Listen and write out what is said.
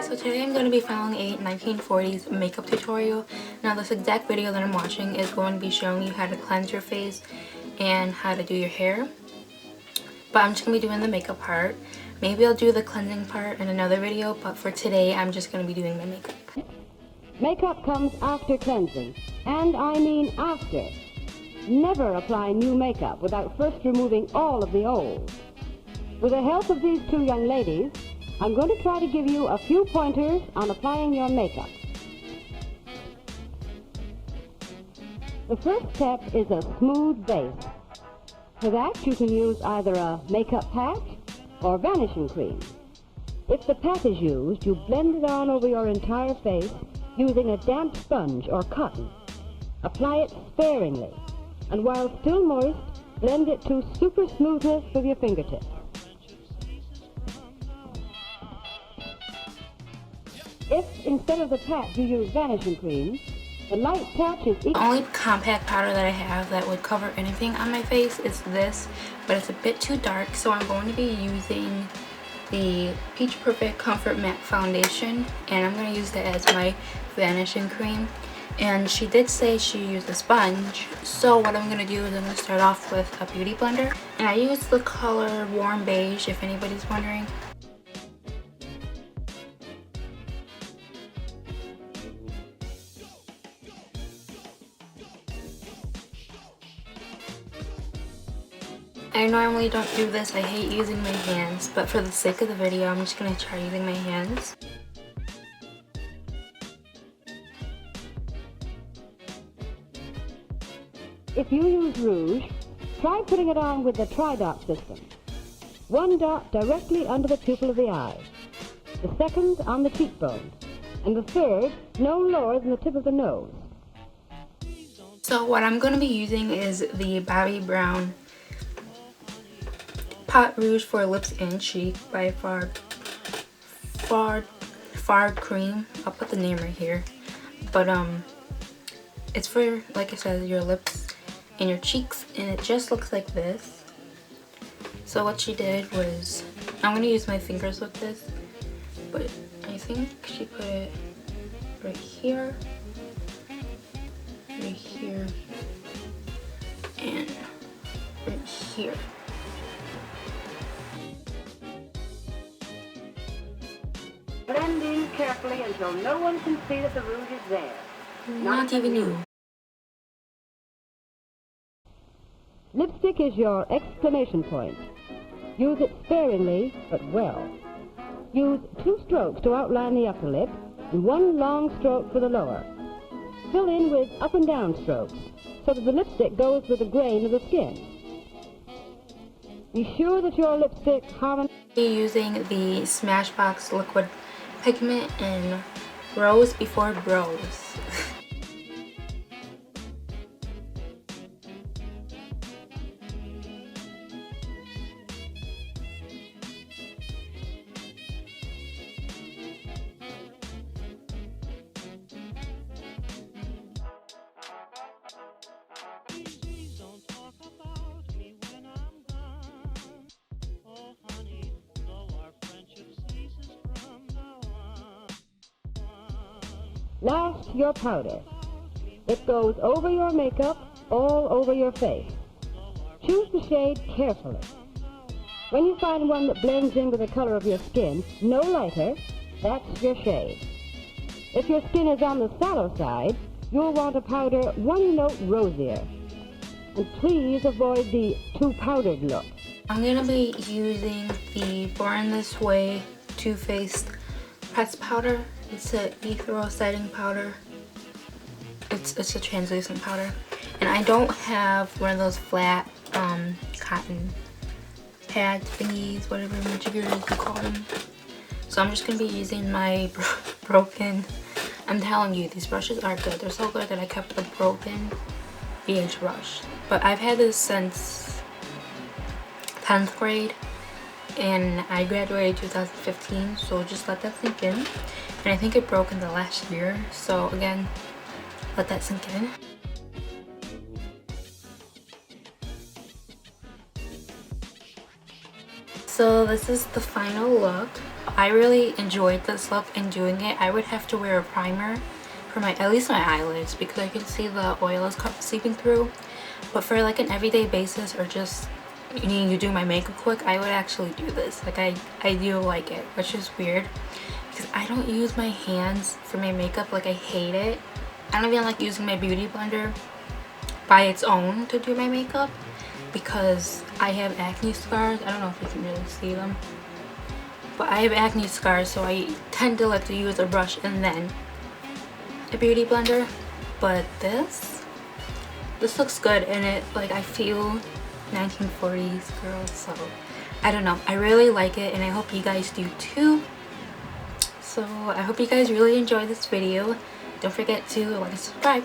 So today I'm going to be following a 1940s makeup tutorial. Now this exact video that I'm watching is going to be showing you how to cleanse your face and how to do your hair. But I'm just going to be doing the makeup part. Maybe I'll do the cleansing part in another video, but for today I'm just going to be doing my makeup. Makeup comes after cleansing, and I mean after. Never apply new makeup without first removing all of the old. With the help of these two young ladies, I'm going to try to give you a few pointers on applying your makeup. The first step is a smooth base. For that, you can use either a makeup pat or vanishing cream. If the pat is used, you blend it on over your entire face using a damp sponge or cotton. Apply it sparingly, and while still moist, blend it to super smoothness with your fingertips. If instead of the pat you use vanishing cream, the light touch is equal. The only compact powder that I have that would cover anything on my face is this, but it's a bit too dark, so I'm going to be using the Peach Perfect Comfort Matte Foundation, and I'm going to use that as my vanishing cream. And she did say she used a sponge, so what I'm going to do is I'm going to start off with a beauty blender. And I use the color Warm Beige, if anybody's wondering. I normally don't do this, I hate using my hands, but for the sake of the video, I'm just going to try using my hands. If you use rouge, try putting it on with the tri-dot system. One dot directly under the pupil of the eye, the second on the cheekbone, and the third no lower than the tip of the nose. So what I'm going to be using is the Bobbi Brown Pot Rouge for Lips and Cheek by Far Cream. I'll put the name right here. But it's for, like I said, your lips and your cheeks, and it just looks like this. So what she did was, I'm going to use my fingers with this, but I think she put it right here, and right here. Blend in carefully until no one can see that the rouge is there. Not even you. Lipstick is your exclamation point. Use it sparingly, but well. Use 2 strokes to outline the upper lip and 1 long stroke for the lower. Fill in with up and down strokes so that the lipstick goes with the grain of the skin. Be sure that your lipstick harmonizes. Using the Smashbox liquid pigment in Rose Before Bros. Last, your powder. It goes over your makeup, all over your face. Choose the shade carefully. When you find one that blends in with the color of your skin, no lighter, that's your shade. If your skin is on the sallow side, you'll want a powder 1 note rosier. And please avoid the too powdered look. I'm going to be using the Born This Way Too Faced Press Powder. It's an Ethereal setting powder. It's a translucent powder. And I don't have one of those flat cotton pads thingies, whatever jiggers you call them. So I'm just going to be using my broken, I'm telling you, these brushes are good. They're so good that I kept the broken beige brush. But I've had this since 10th grade. And I graduated 2015, so just let that sink in. And I think it broke in the last year, so again, let that sink in. So this is the final look. I really enjoyed this look and doing it. I would have to wear a primer for my, at least my eyelids, because I can see the oil is seeping through. But for like an everyday basis or just needing to do my makeup quick, I would actually do this. Like I do like it, which is weird because I don't use my hands for my makeup. Like I hate it. I don't even like using my beauty blender by its own to do my makeup because I have acne scars. I don't know if you can really see them, but I have acne scars, so I tend to like to use a brush and then a beauty blender. But this looks good, and it, like, I feel 1940s girl, so I don't know, I really like it and I hope you guys do too. So I hope you guys really enjoy this video. Don't forget to like and subscribe.